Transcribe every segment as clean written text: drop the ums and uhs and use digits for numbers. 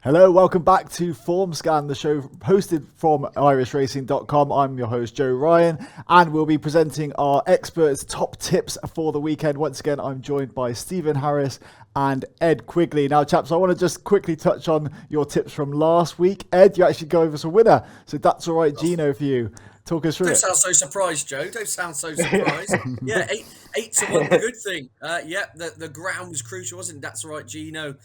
Hello, welcome back to FormScan, the show hosted from irishracing.com. I'm your host, Joe Ryan, and we'll be presenting our experts' top tips for the weekend. Once again, I'm joined by Stephen Harris and Ed Quigley. Now, chaps, I want to just quickly touch on your tips from last week. Ed, you actually go over some winner, so that's all right, Gino, for you. Talk us through Don't it. sound so surprised, Joe. Don't sound so surprised. Yeah, eight to one, the good thing. Yeah, the ground was crucial, wasn't it? That's right, Gino.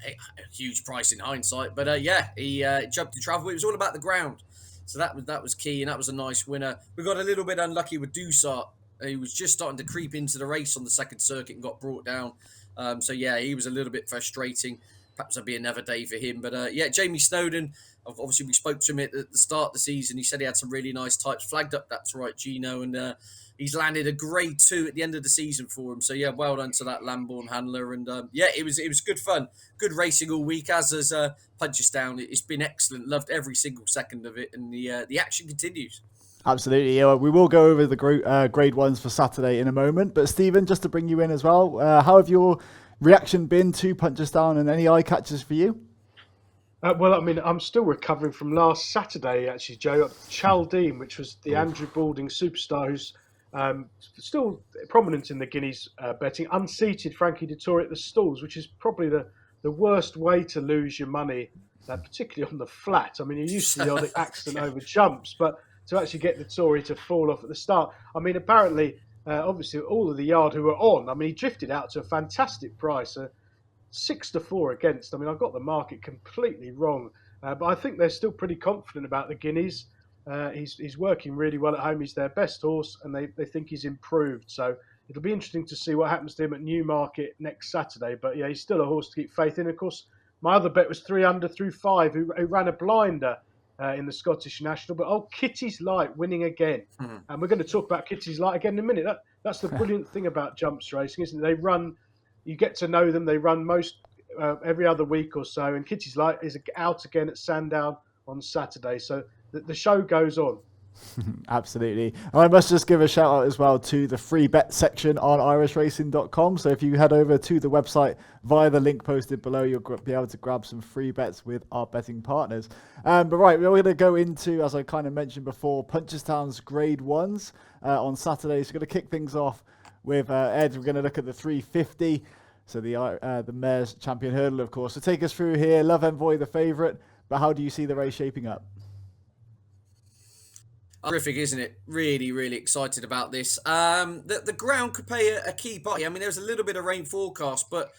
A huge price in hindsight, but yeah, he jumped to travel. It was all about the ground, so that was key, and that was a nice winner. We got a little bit unlucky with Dusart. He was just starting to creep into the race on the second circuit and got brought down. So yeah, he was a little bit frustrating. Perhaps that'd be another day for him. But yeah, Jamie Snowden. Obviously, we spoke to him at the start of the season. He said he had some really nice types flagged up. That's right, Gino, and he's landed a grade 2 at the end of the season for him. So yeah, well done to that Lambourne handler. And yeah, it was good fun, good racing all week. As Punchestown, it's been excellent. Loved every single second of it, and the action continues. Absolutely. Yeah, we will go over the grade ones for Saturday in a moment. But Stephen, just to bring you in as well, how have your reaction been to Punchestown and any eye catches for you? Well, I mean, I'm still recovering from last Saturday, actually, Joe, at Chaldean, which was the Andrew Balding superstar who's still prominent in the Guineas betting, unseated Frankie Dettori at the stalls, which is probably the worst way to lose your money, particularly on the flat. I mean, you're used to the odd accident over jumps, but to actually get Dettori to fall off at the start. I mean, apparently, obviously, all of the yard who were on, I mean, he drifted out to a fantastic price. 6-4 against. I mean, I got the market completely wrong, but I think they're still pretty confident about the Guineas. He's working really well at home. He's their best horse, and they think he's improved. So it'll be interesting to see what happens to him at Newmarket next Saturday. But yeah, he's still a horse to keep faith in. Of course, my other bet was 3 under through 5, who ran a blinder in the Scottish National. But Kitty's Light winning again, and we're going to talk about Kitty's Light again in a minute. That's the brilliant thing about jumps racing, isn't it? They run. You get to know them. They run most every other week or so. And Kitty's Light is out again at Sandown on Saturday. So the show goes on. Absolutely. And I must just give a shout out as well to the free bet section on irishracing.com. So if you head over to the website via the link posted below, you'll be able to grab some free bets with our betting partners. But right, we're going to go into, as I kind of mentioned before, Punchestown's grade ones on Saturday. So we're going to kick things off with Ed. We're going to look at the 350. So the Mayor's Champion Hurdle, of course. So take us through here. Love Envoy, the favourite. But how do you see the race shaping up? Terrific, isn't it? Really, really excited about this. The ground could play a key part. I mean, there's a little bit of rain forecast, but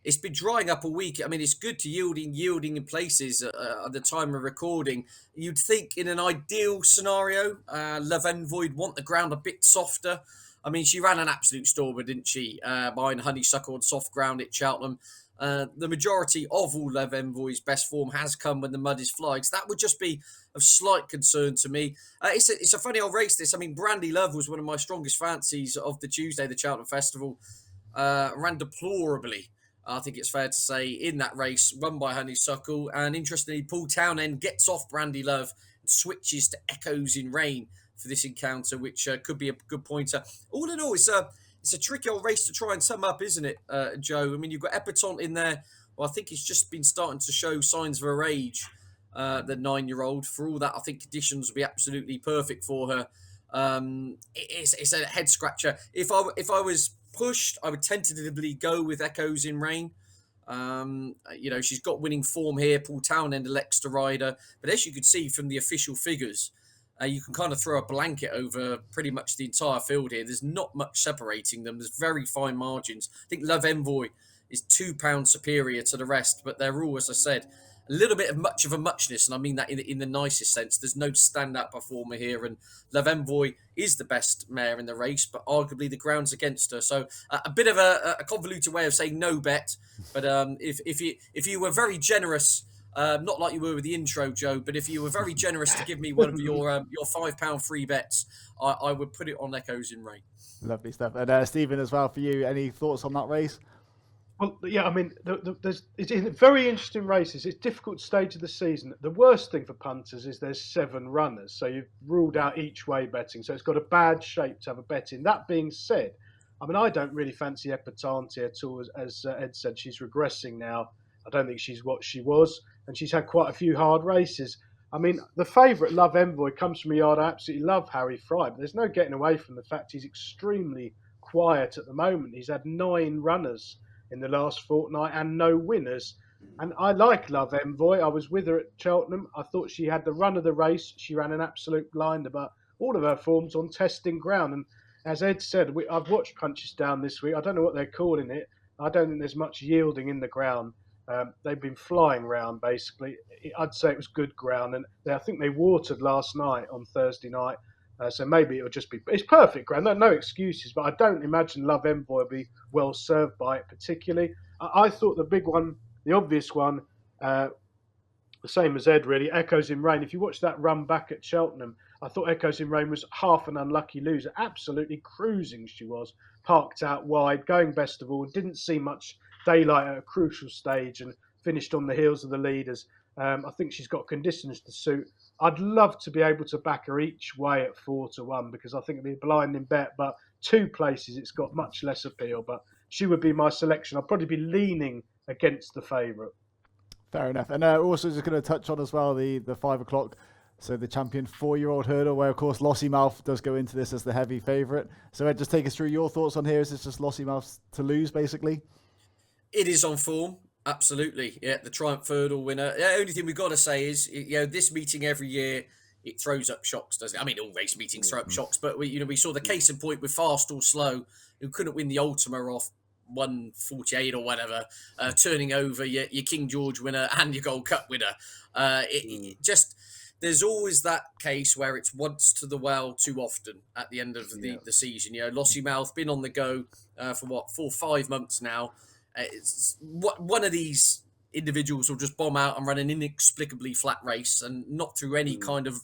it's been drying up all week. I mean, it's good to yielding in places at the time of recording. You'd think in an ideal scenario, Love Envoy would want the ground a bit softer. I mean, she ran an absolute stormer, didn't she? Behind Honeysuckle on soft ground at Cheltenham. The majority of all Love Envoy's best form has come when the mud is flying. So that would just be of slight concern to me. It's a funny old race, this. I mean, Brandy Love was one of my strongest fancies of the Tuesday, the Cheltenham Festival. Ran deplorably, I think it's fair to say, in that race, run by Honeysuckle. And interestingly, Paul Townend gets off Brandy Love and switches to Echoes in Rain for this encounter, which could be a good pointer. All in all, it's a tricky old race to try and sum up, isn't it, Joe? I mean, you've got Epatante in there. Well, I think he's just been starting to show signs of her age, the 9-year-old. For all that, I think conditions will be absolutely perfect for her. It's a head scratcher. If I was pushed, I would tentatively go with Echoes in Rain. She's got winning form here. Paul Townend elects to ride her. But as you could see from the official figures, you can kind of throw a blanket over pretty much the entire field here. There's not much separating them. There's very fine margins. I think Love Envoy is £2 superior to the rest, but they're all, as I said, a little bit of much of a muchness, and I mean that in the nicest sense. There's no standout performer here, and Love Envoy is the best mare in the race, but arguably the ground's against her. So a bit of a convoluted way of saying no bet, but if you were very generous. Not like you were with the intro, Joe, but if you were very generous to give me one of your £5 free bets, I would put it on Echoes in Rain. Lovely stuff. And Stephen, as well, for you, any thoughts on that race? Well, yeah, I mean, it's very interesting races. It's a difficult stage of the season. The worst thing for punters is there's 7 runners, so you've ruled out each way betting. So it's got a bad shape to have a bet in. That being said, I mean, I don't really fancy Epatante at all. As Ed said, she's regressing now. I don't think she's what she was, and she's had quite a few hard races. I mean, the favourite Love Envoy comes from a yard. I absolutely love Harry Fry, but there's no getting away from the fact he's extremely quiet at the moment. He's had 9 runners in the last fortnight and no winners. And I like Love Envoy. I was with her at Cheltenham. I thought she had the run of the race. She ran an absolute blinder, but all of her forms on testing ground. And as Ed said, I've watched Punches Down this week. I don't know what they're calling it. I don't think there's much yielding in the ground. They've been flying round, basically. I'd say it was good ground. And I think they watered last night on Thursday night. So maybe it'll just be... It's perfect ground. No excuses. But I don't imagine Love Envoy will be well served by it particularly. I thought the big one, the obvious one, the same as Ed really, Echoes in Rain. If you watch that run back at Cheltenham, I thought Echoes in Rain was half an unlucky loser. Absolutely cruising she was. Parked out wide, going best of all. Didn't see much daylight at a crucial stage and finished on the heels of the leaders. I think she's got conditions to suit. I'd love to be able to back her each way at 4-1 because I think it'd be a blinding bet. But 2 places, it's got much less appeal. But she would be my selection. I'd probably be leaning against the favourite. Fair enough. And also just going to touch on as well the 5 o'clock. So the champion 4-year-old hurdle, where of course Lossiemouth does go into this as the heavy favourite. So Ed, just take us through your thoughts on here. Is this just Lossiemouth to lose, basically? It is on form. Absolutely. Yeah, the Triumph Hurdle winner. The only thing we've got to say is, this meeting every year, it throws up shocks, doesn't it? I mean, all race meetings throw up shocks, but we saw the case in point with Fast or Slow, who couldn't win the Ultima off 148 or whatever, turning over your King George winner and your Gold Cup winner. There's always that case where it's once to the well too often at the end of the season. Lossiemouth been on the go for 4 or 5 months now. It's one of these individuals will just bomb out and run an inexplicably flat race and not through any kind of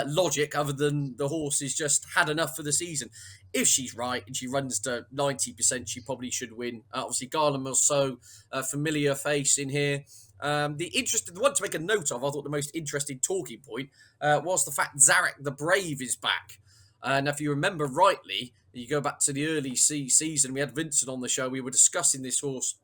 logic other than the horse has just had enough for the season. If she's right and she runs to 90%, she probably should win. Obviously, Garland Milceau, familiar face in here. The one to make a note of, I thought the most interesting talking point was the fact Zarek the Brave is back. And if you remember rightly, you go back to the early season, we had Vincent on the show, we were discussing this horse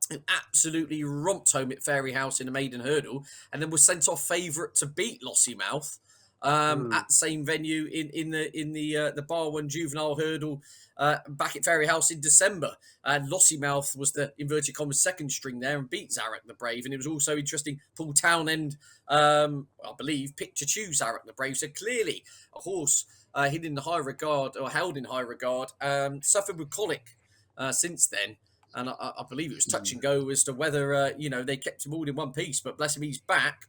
who absolutely romped home at Fairyhouse in a maiden hurdle and then was sent off favourite to beat Lossiemouth at the same venue in the Bar 1 Juvenile Hurdle back at Fairyhouse in December. And Lossiemouth was the inverted commas second string there and beat Zarek the Brave. And it was also interesting, Paul Townend, I believe, picked to choose Zarek the Brave. So clearly a horse held in high regard, suffered with colic since then. And I believe it was touch and go as to whether, they kept him all in one piece. But bless him, he's back.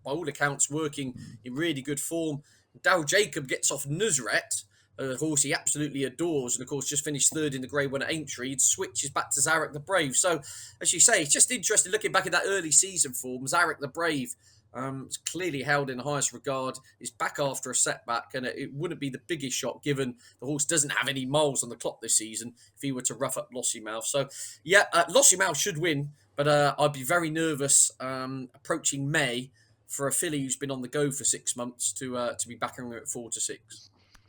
By all accounts, working in really good form. Daryl Jacob gets off Nusret, a horse he absolutely adores, and of course just finished 3rd in the Grade 1 at Aintree. It switches back to Zarek the Brave. So, as you say, it's just interesting looking back at that early season form. Zarek the Brave is clearly held in the highest regard, is back after a setback, and it wouldn't be the biggest shock given the horse doesn't have any miles on the clock this season if he were to rough up Lossiemouth. So, Lossiemouth should win, but I'd be very nervous approaching May for a filly who's been on the go for 6 months to be backing her at 4-6.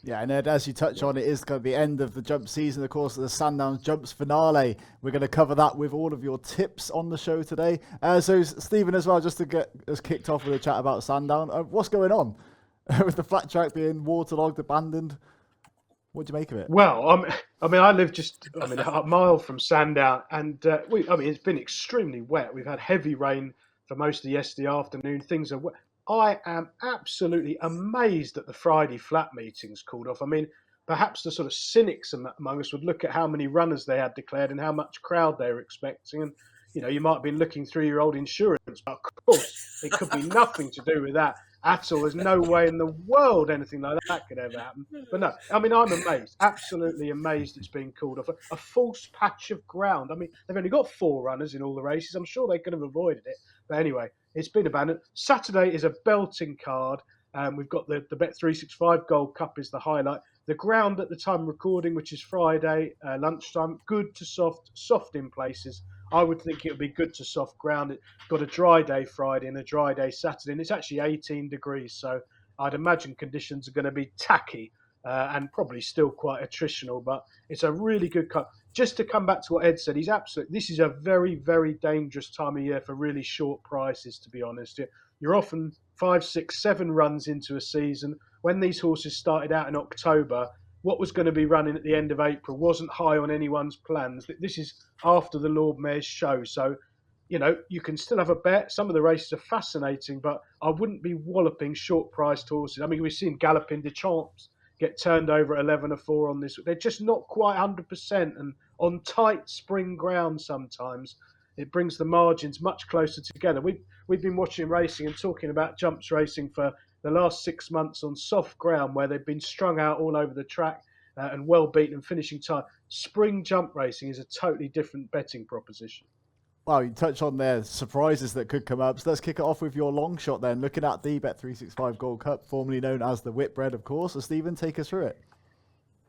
Yeah, and Ed, as you touch on, it is kind of the end of the jump season, of course, the Sandown Jumps finale. We're going to cover that with all of your tips on the show today. So, Stephen, as well, just to get us kicked off with a chat about Sandown, what's going on with the flat track being waterlogged, abandoned? What do you make of it? Well, I live just a mile from Sandown, and it's been extremely wet. We've had heavy rain for most of yesterday afternoon. Things are wet. I am absolutely amazed that the Friday flat meetings called off. I mean, perhaps the sort of cynics among us would look at how many runners they had declared and how much crowd they were expecting. And, you might be looking through your old insurance, but of course, it could be nothing to do with that at all. There's no way in the world anything like that could ever happen. But no, I'm amazed, absolutely amazed it's been called off. A false patch of ground. They've only got 4 runners in all the races. I'm sure they could have avoided it. But anyway, it's been abandoned. Saturday is a belting card. We've got the Bet365 Gold Cup is the highlight. The ground at the time of recording, which is Friday lunchtime, good to soft in places. I would think it would be good to soft ground. It's got a dry day Friday and a dry day Saturday, and it's actually 18 degrees. So I'd imagine conditions are going to be tacky and probably still quite attritional. But it's a really good cut. Just to come back to what Ed said, this is a very, very dangerous time of year for really short prices, to be honest. You're often 5, 6, 7 runs into a season. When these horses started out in October, what was going to be running at the end of April wasn't high on anyone's plans. This is after the Lord Mayor's show. So, you can still have a bet. Some of the races are fascinating, but I wouldn't be walloping short-priced horses. I mean, we've seen Galopin de Champs get turned over at 11-4 on this. They're just not quite 100%, and on tight spring ground sometimes it brings the margins much closer together. We've been watching racing and talking about jumps racing for the last 6 months on soft ground where they've been strung out all over the track and well beaten and finishing time. Spring jump racing is a totally different betting proposition. Well, you touched on their surprises that could come up. So let's kick it off with your long shot then. Looking at the Bet365 Gold Cup, formerly known as the Whitbread, of course. So Stephen, take us through it.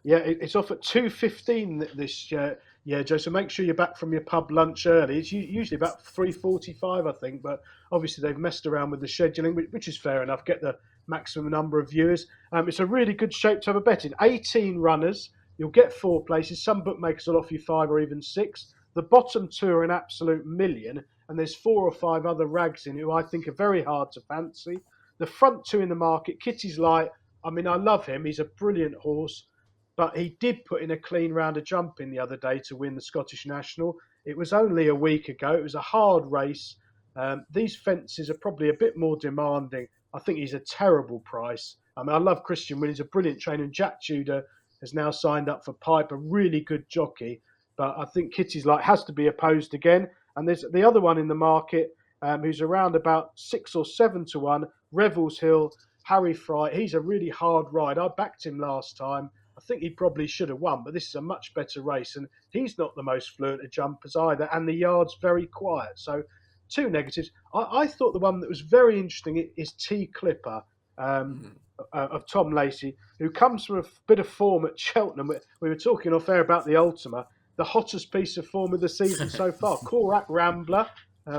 Yeah, it's off at 2:15 this year, Joe. So make sure you're back from your pub lunch early. It's usually about 3:45, I think. But obviously they've messed around with the scheduling, which is fair enough. Get the maximum number of viewers. It's a really good shape to have a bet in. 18 runners. You'll get 4 places. Some bookmakers will offer you 5 or even 6. The bottom 2 are an absolute million, and there's 4 or 5 other rags in who I think are very hard to fancy. The front 2 in the market, Kitty's Light. I mean, I love him. He's a brilliant horse. But he did put in a clean round of jumping the other day to win the Scottish National. It was only a week ago. It was a hard race. These fences are probably a bit more demanding. I think he's a terrible price. I mean, I love Christian Will. He's a brilliant trainer. And Jack Tudor has now signed up for Pipe, a really good jockey. But I think Kitty's Light has to be opposed again. And there's the other one in the market who's around about 6 or 7 to 1, Revels Hill, Harry Fry. He's a really hard ride. I backed him last time. I think he probably should have won, but this is a much better race. And he's not the most fluent of jumpers either. And the yard's very quiet. So 2 negatives. I thought the one that was very interesting is T Clipper of Tom Lacey, who comes from a bit of form at Cheltenham. We were talking off air about the Ultima, the hottest piece of form of the season so far. Korak Rambler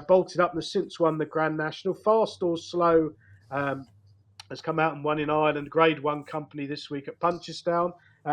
bolted up and has since won the Grand National. Fast or Slow has come out and won in Ireland. Grade 1 company this week at Punchestown.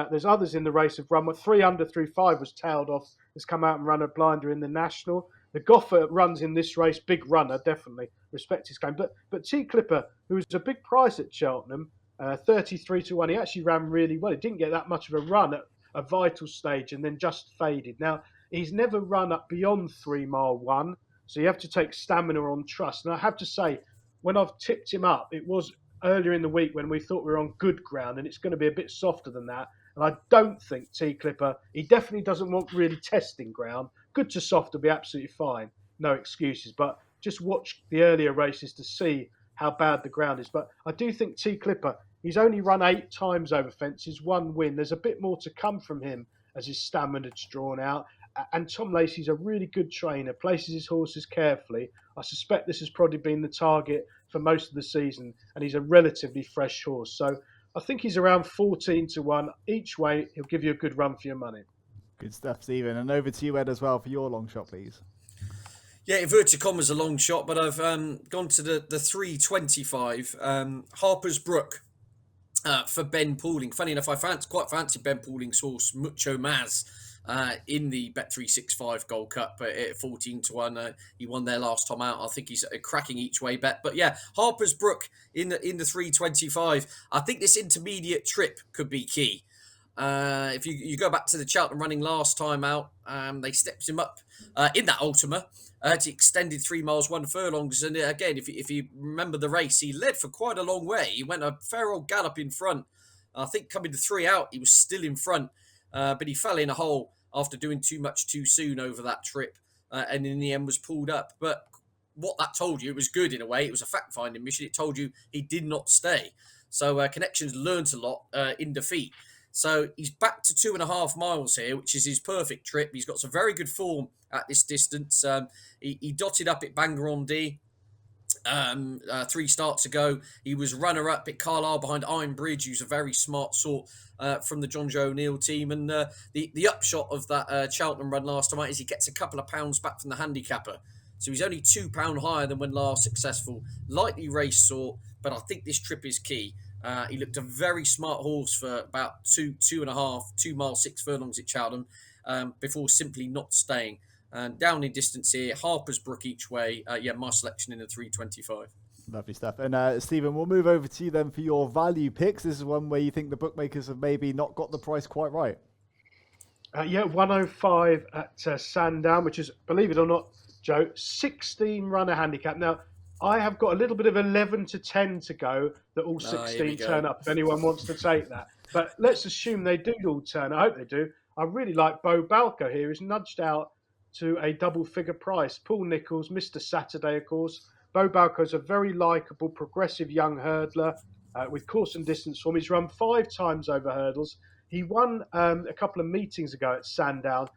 There's others in the race have run. 3 under through 5 was tailed off. Has come out and run a blinder in the National. The Goffer runs in this race. Big runner, definitely. Respect his game. But T Clipper, who was a big price at Cheltenham, 33 to 1. He actually ran really well. He didn't get that much of a run at a vital stage and then just faded. Now, he's never run up beyond 3 mile 1. So you have to take stamina on trust. And I have to say, when I've tipped him up, it was earlier in the week when we thought we were on good ground, and it's going to be a bit softer than that. And I don't think T Clipper, he definitely doesn't want really testing ground. Good to soft will be absolutely fine. No excuses. But just watch the earlier races to see how bad the ground is. But I do think T Clipper, he's only run 8 times over fences, 1 win. There's a bit more to come from him as his stamina's drawn out. And Tom Lacey's a really good trainer, places his horses carefully. I suspect this has probably been the target for most of the season, and he's a relatively fresh horse. So I think he's around 14 to 1. Each way, he'll give you a good run for your money. Good stuff, Stephen. And over to you, Ed, as well, for your long shot, please. Yeah, inverted commas a long shot, but I've gone to the 325 Harper's Brook for Ben Pauling. Funny enough, I quite fancy Ben Pauling's horse Mucho Maz in the Bet365 Gold Cup at 14 to 1. He won there last time out. I think he's a cracking each way bet. But yeah, Harper's Brook in the 325. I think this intermediate trip could be key. If you go back to the Cheltenham running last time out, they stepped him up in that Ultima to extended 3 miles, 1 furlongs. And again, if you remember the race, he led for quite a long way. He went a fair old gallop in front. I think coming to 3 out, he was still in front, but he fell in a hole after doing too much too soon over that trip, and in the end was pulled up. But what that told you, it was good in a way. It was a fact-finding mission. It told you he did not stay. So Connections learnt a lot in defeat. So he's back to 2.5 miles here, which is his perfect trip. He's got some very good form at this distance. He dotted up at Bangor on D 3 starts ago. He was runner-up at Carlisle behind Iron Bridge, who's a very smart sort from the John Joe O'Neill team. And the upshot of that Cheltenham run last time out is he gets a couple of pounds back from the handicapper. So he's only £2 higher than when last successful. Lightly race sort, but I think this trip is key. He looked a very smart horse for about 2 miles 6 furlongs at Cheltenham before simply not staying. And down in distance here, Harper's Brook each way. Yeah, my selection in the 325. Lovely stuff. And Stephen, we'll move over to you then for your value picks. This is one where you think the bookmakers have maybe not got the price quite right. Yeah, 105 at Sandown, which is, believe it or not, Joe, 16 runner handicap. Now, I have got a little bit of 11 to 10 to go that all Here we 16 go. turn up if anyone wants to take that. But let's assume they do all turn. I hope they do. I really like Bo Balco here. He's nudged out to a double figure price. Paul Nicholls, Mr. Saturday, of course. Bo Balco is a very likeable, progressive young hurdler with course and distance form. He's run 5 times over hurdles. He won a couple of meetings ago at Sandown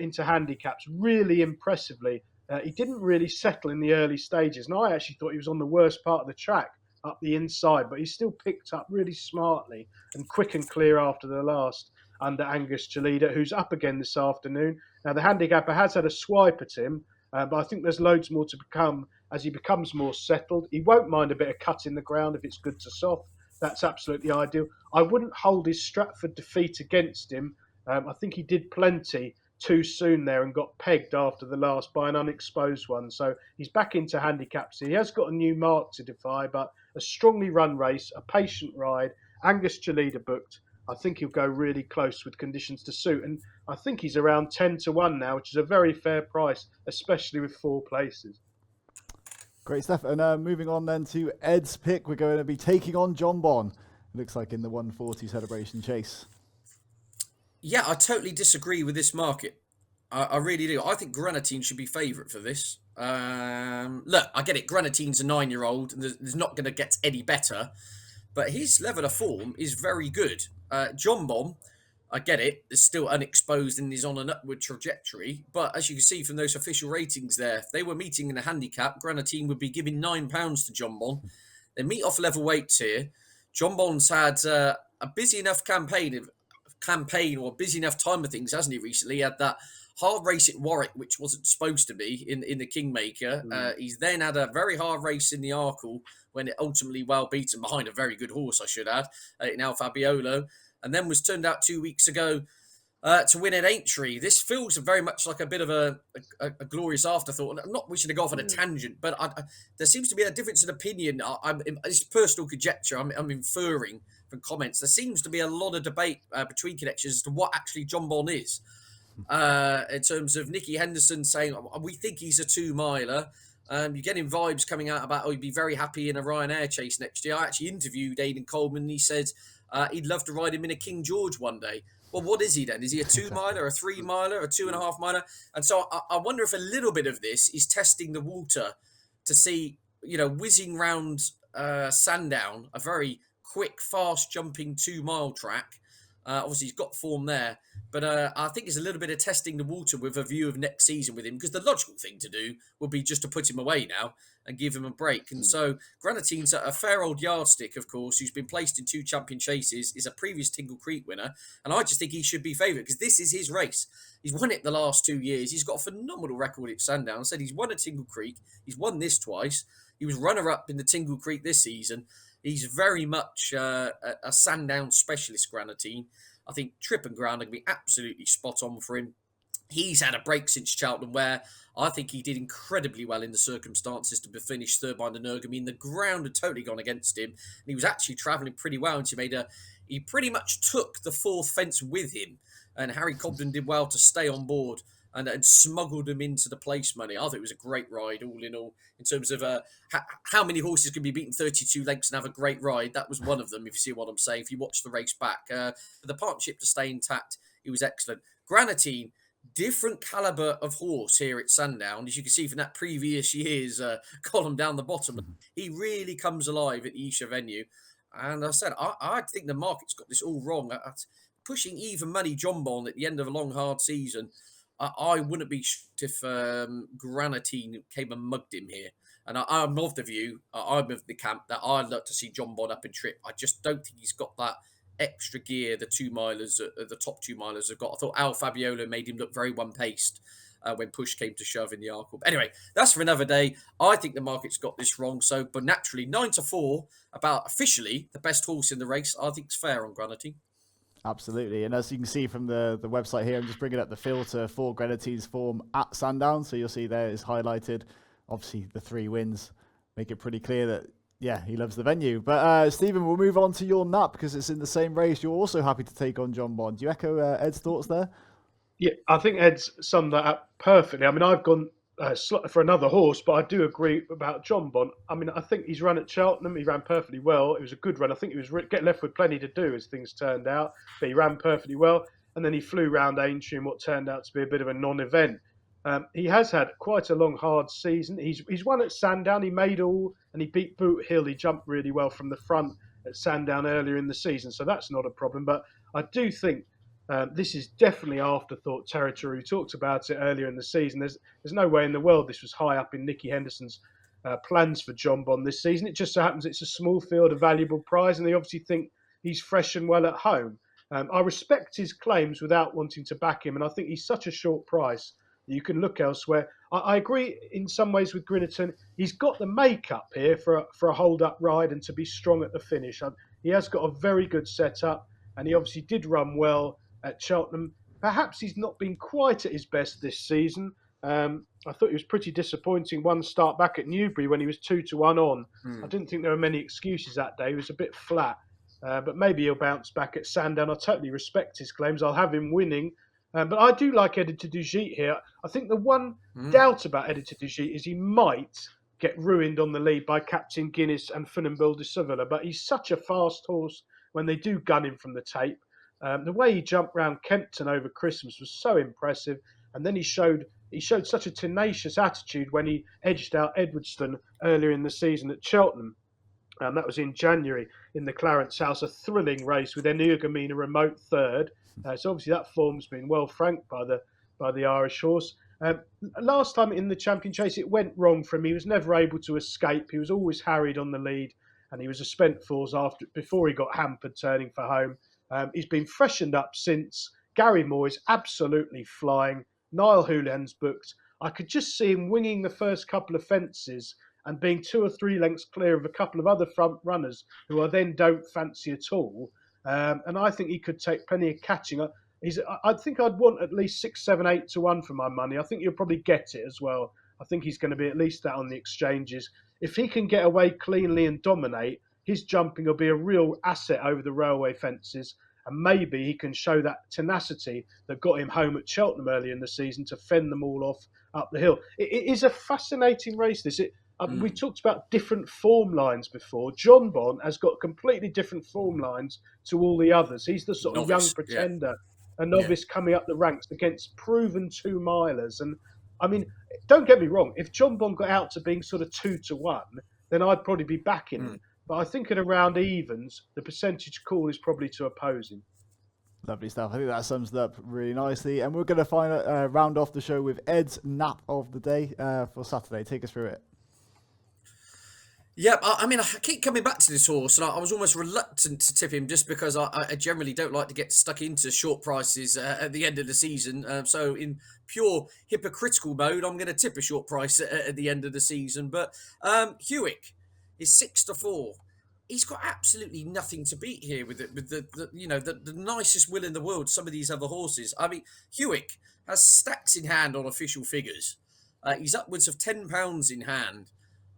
into handicaps really impressively. He didn't really settle in the early stages, and I actually thought he was on the worst part of the track up the inside, but he still picked up really smartly and quick and clear after the last under Angus Chalida, who's up again this afternoon. Now, the handicapper has had a swipe at him, but I think there's loads more to come as he becomes more settled. He won't mind a bit of cut in the ground if it's good to soft. That's absolutely ideal. I wouldn't hold his Stratford defeat against him. I think he did plenty too soon there and got pegged after the last by an unexposed one. So he's back into handicaps. He has got a new mark to defy, but a strongly run race, a patient ride. Angus Chalida booked. I think he'll go really close with conditions to suit. And I think he's around 10 to 1 now, which is a very fair price, especially with 4 places. Great stuff. And moving on then to Ed's pick, we're going to be taking on Jonbon. Looks like in the 140 Celebration Chase. Yeah, I totally disagree with this market. I really do. I think Granatine should be favourite for this. Look, I get it. Granatine's a 9-year-old, and there's not going to get any better. But his level of form is very good. Jonbon, I get it, is still unexposed and is on an upward trajectory. But as you can see from those official ratings there, if they were meeting in a handicap, Granatine would be giving £9 to Jonbon. They meet off level weights here. Jonbon's had a busy enough campaign or busy enough time of things, hasn't he, recently? He had that hard race at Warwick, which wasn't supposed to be in the Kingmaker. He's then had a very hard race in the Arkle when it ultimately well beaten behind a very good horse, I should add, in Al Fabiolo, and then was turned out 2 weeks ago to win at Aintree. This feels very much like a bit of a glorious afterthought. I'm not wishing to go off on a tangent, but there seems to be a difference in opinion. It's personal conjecture. I'm inferring from comments. There seems to be a lot of debate between connections as to what actually Jonbon is. In terms of Nicky Henderson saying, we think he's a 2-miler. You're getting vibes coming out about, he'd be very happy in a Ryanair chase next year. I actually interviewed Aidan Coleman and he said he'd love to ride him in a King George one day. Well, what is he then? Is he a 2-miler, a 3-miler, a 2.5-miler? And so I wonder if a little bit of this is testing the water to see, whizzing round Sandown, a very quick, fast jumping 2-mile track. Obviously, he's got form there. But I think it's a little bit of testing the water with a view of next season with him, because the logical thing to do would be just to put him away now and give him a break. And so Granatine's a fair old yardstick, of course, who's been placed in 2 champion chases, is a previous Tingle Creek winner. And I just think he should be favoured because this is his race. He's won it the last 2 years. He's got a phenomenal record at Sandown. I said he's won at Tingle Creek. He's won this twice. He was runner-up in the Tingle Creek this season. He's very much a Sandown specialist, Granatine. I think trip and ground are going to be absolutely spot on for him. He's had a break since Cheltenham where I think he did incredibly well in the circumstances to finish third by the Nerg. I mean, the ground had totally gone against him. And he was actually travelling pretty well. And he pretty much took the 4th fence with him. And Harry Cobden did well to stay on board and smuggled him into the place money. I thought it was a great ride, all in all, in terms of how many horses can be beaten 32 lengths and have a great ride. That was one of them, if you see what I'm saying, if you watch the race back. For the partnership to stay intact, it was excellent. Granatine, different calibre of horse here at Sandown, as you can see from that previous year's column down the bottom. He really comes alive at the Esher venue. And I said, I think the market's got this all wrong. Pushing even money Jonbon at the end of a long, hard season, I wouldn't be shocked if Granatine came and mugged him here. And I'm of the view, I'm of the camp that I'd like to see Jonbon up and trip. I just don't think he's got that extra gear the 2-milers, the top 2-milers have got. I thought Al Fabiolo made him look very one-paced. when push came to shove in the Arkle. But anyway, that's for another day. I think the market's got this wrong. So, but naturally, 9-4, about officially the best horse in the race, I think it's fair on Grenadine. Absolutely. And as you can see from the website here, I'm just bringing up the filter for Grenadine's form at Sandown. So you'll see there is highlighted, obviously, the 3 wins make it pretty clear that, yeah, he loves the venue. But Stephen, we'll move on to your nap because it's in the same race. You're also happy to take on John Bond. Do you echo Ed's thoughts there? Yeah, I think Ed's summed that up perfectly. I mean, I've gone for another horse, but I do agree about John Bond. I mean, I think he's run at Cheltenham. He ran perfectly well. It was a good run. I think he was getting left with plenty to do as things turned out, but he ran perfectly well. And then he flew round Aintree in what turned out to be a bit of a non-event. He has had quite a long, hard season. He's won at Sandown. He made all, and he beat Boot Hill. He jumped really well from the front at Sandown earlier in the season, so that's not a problem. But I do think this is definitely afterthought territory. We talked about it earlier in the season. There's no way in the world this was high up in Nicky Henderson's plans for John Bond this season. It just so happens it's a small field, a valuable prize, and they obviously think he's fresh and well at home. I respect his claims without wanting to back him, and I think he's such a short price that you can look elsewhere. I agree in some ways with Grinnerton. He's got the makeup here for a hold-up ride and to be strong at the finish. He has got a very good setup, and he obviously did run well at Cheltenham. Perhaps he's not been quite at his best this season. I thought he was pretty disappointing. One start back at Newbury when he was 2-1 on. I didn't think there were many excuses that day. He was a bit flat. But maybe he'll bounce back at Sandown. I totally respect his claims. I'll have him winning. But I do like Editor du Gite here. I think the one doubt about Editor du Gite is he might get ruined on the lead by Captain Guinness and Funambule de Sevilla. But he's such a fast horse when they do gun him from the tape. The way he jumped round Kempton over Christmas was so impressive. And then he showed such a tenacious attitude when he edged out Edwardstone earlier in the season at Cheltenham. That was in January in the Clarence House, a thrilling race with Energumene a remote third. So obviously that form's been well franked by the Irish horse. Last time in the champion chase, it went wrong for him. He was never able to escape. He was always harried on the lead, and he was a spent force before he got hampered turning for home. He's been freshened up since. Gary Moore is absolutely flying. Niall Houlihan's booked. I could just see him winging the first couple of fences and being 2 or 3 lengths clear of a couple of other front runners who I then don't fancy at all. And I think he could take plenty of catching. I think I'd want at least 6, 7, 8-1 for my money. I think you'll probably get it as well. I think he's going to be at least that on the exchanges. If he can get away cleanly and dominate, his jumping will be a real asset over the railway fences. And maybe he can show that tenacity that got him home at Cheltenham early in the season to fend them all off up the hill. It is a fascinating race, this. We talked about different form lines before. John Bond has got completely different form lines to all the others. He's the sort of young pretender, a novice coming up the ranks against proven 2-milers. And I mean, don't get me wrong, if John Bond got out to being sort of 2-1, then I'd probably be backing him. But I think at around evens, the percentage call is probably to oppose him. Lovely stuff. I think that sums it up really nicely. And we're going to round off the show with Ed's nap of the day for Saturday. Take us through it. Yeah, I mean, I keep coming back to this horse, and I was almost reluctant to tip him just because I generally don't like to get stuck into short prices at the end of the season. So in pure hypocritical mode, I'm going to tip a short price at the end of the season. But Hewick is 6-4. He's got absolutely nothing to beat here with the nicest will in the world. Some of these other horses. I mean, Hewick has stacks in hand on official figures. He's upwards of £10 in hand.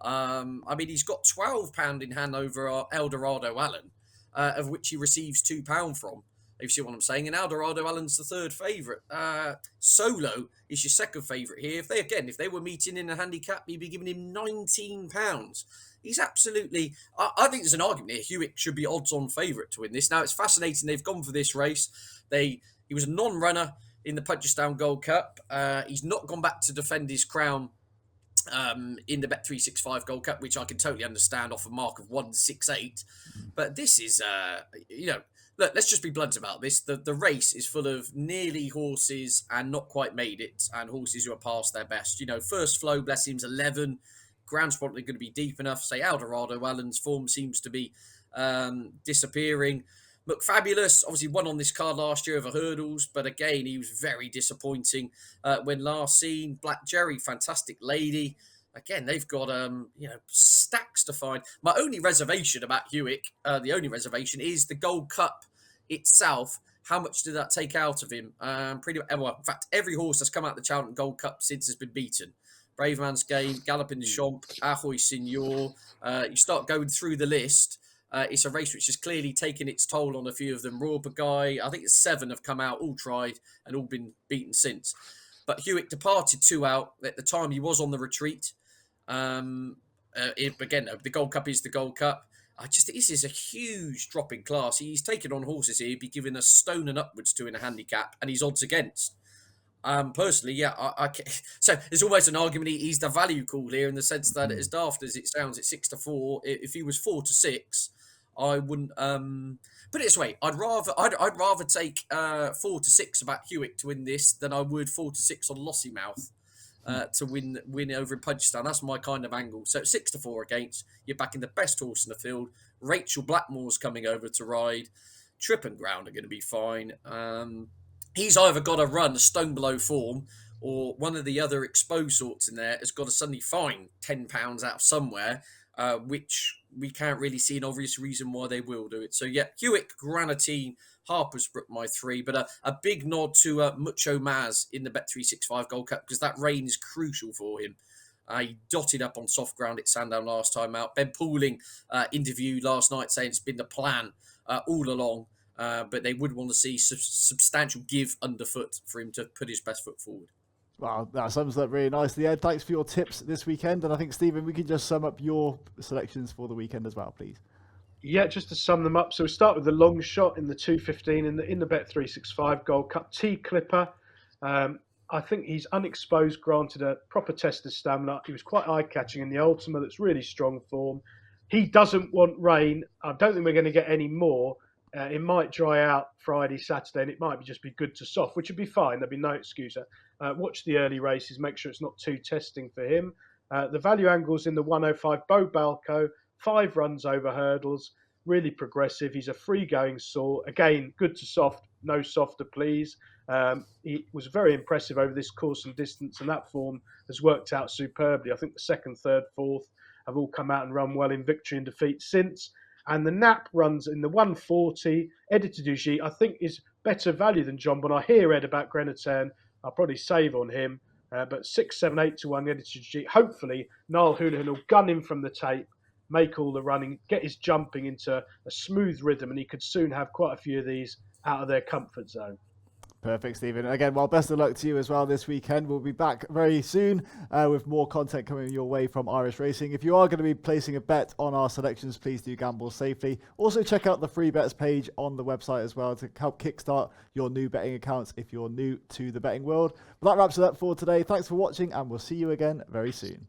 I mean, he's got £12 in hand over Eldorado Allen, of which he receives £2 from. If you see what I'm saying. And Eldorado Allen's the third favourite. Solo is your second favourite here. If they were meeting in a handicap, you'd be giving him £19. He's absolutely... I think there's an argument here. Hewick should be odds-on favourite to win this. Now, it's fascinating. They've gone for this race. He was a non-runner in the Punchestown Gold Cup. He's not gone back to defend his crown in the Bet365 Gold Cup, which I can totally understand off a mark of 168. But this is, look, let's just be blunt about this. The race is full of nearly horses and not quite made it, and horses who are past their best. First flow, bless him's 11. Ground's probably going to be deep enough. Say Eldorado Allen's form seems to be disappearing. McFabulous obviously won on this card last year over hurdles, but again, he was very disappointing when last seen. Black Jerry, fantastic lady. Again, they've got stacks to find. My only reservation about Hewitt, the only reservation is the Gold Cup itself. How much did that take out of him? Pretty well. In fact, every horse that's come out of the Cheltenham Gold Cup since has been beaten. Brave Man's Game, Galloping the Champ, Ahoy Signor. You start going through the list. It's a race which has clearly taken its toll on a few of them. Raw Guy, I think it's 7 have come out, all tried, and all been beaten since. But Hewitt departed 2 out. At the time, he was on the retreat. Again, the Gold Cup is the Gold Cup. I just think this is a huge drop in class. He's taken on horses here. He'd be given a stone and upwards to in a handicap, and he's odds against. Personally, yeah, so there's almost an argument he's the value call here in the sense that as daft as it sounds, it's 6-4. If he was 4-6, I wouldn't. Put it this way, I'd rather take 4-6 about Hewitt to win this than I would 4-6 on Lossiemouth. To win over in Punchestown. That's my kind of angle. So 6-4 against, you're backing the best horse in the field. Rachel Blackmore's coming over to ride. Trip and Ground are going to be fine. He's either got to run a stone below form, or one of the other exposed sorts in there has got to suddenly find £10 out of somewhere, which we can't really see an obvious reason why they will do it. So yeah, Hewitt, Granatine, Harper's Brook, my 3, but a big nod to Mucho Maz in the Bet365 Gold Cup, because that rain is crucial for him. He dotted up on soft ground at Sandown last time out. Ben Pooling interviewed last night saying it's been the plan all along, but they would want to see substantial give underfoot for him to put his best foot forward. Wow, that sums up really nicely, Ed. Thanks for your tips this weekend. And I think, Stephen, we can just sum up your selections for the weekend as well, please. Yeah, just to sum them up. So we start with the long shot in the 215 in the Bet365 Gold Cup. T Clipper. I think he's unexposed, granted a proper test of stamina. He was quite eye-catching in the Ultima. That's really strong form. He doesn't want rain. I don't think we're going to get any more. It might dry out Friday, Saturday, and it might just be good to soft, which would be fine. There'd be no excuse. Watch the early races. Make sure it's not too testing for him. The value angles in the 105, Bo Balco, 5 runs over hurdles, really progressive. He's a free-going sort. Again, good to soft, no softer, please. He was very impressive over this course and distance, and that form has worked out superbly. I think the 2nd, 3rd, 4th have all come out and run well in victory and defeat since. And the Nap runs in the 140. Editor du Gite, I think, is better value than John, but I hear Ed about Grenatin. I'll probably save on him. But 6, 7, 8 to 1, Editor du Gite. Hopefully, Niall Houlihan will gun him from the tape, make all the running, get his jumping into a smooth rhythm, and he could soon have quite a few of these out of their comfort zone. Perfect, Stephen. Again, well, best of luck to you as well this weekend. We'll be back very soon with more content coming your way from Irish Racing. If you are going to be placing a bet on our selections, please do gamble safely. Also, check out the free bets page on the website as well to help kickstart your new betting accounts if you're new to the betting world. But that wraps it up for today. Thanks for watching, and we'll see you again very soon.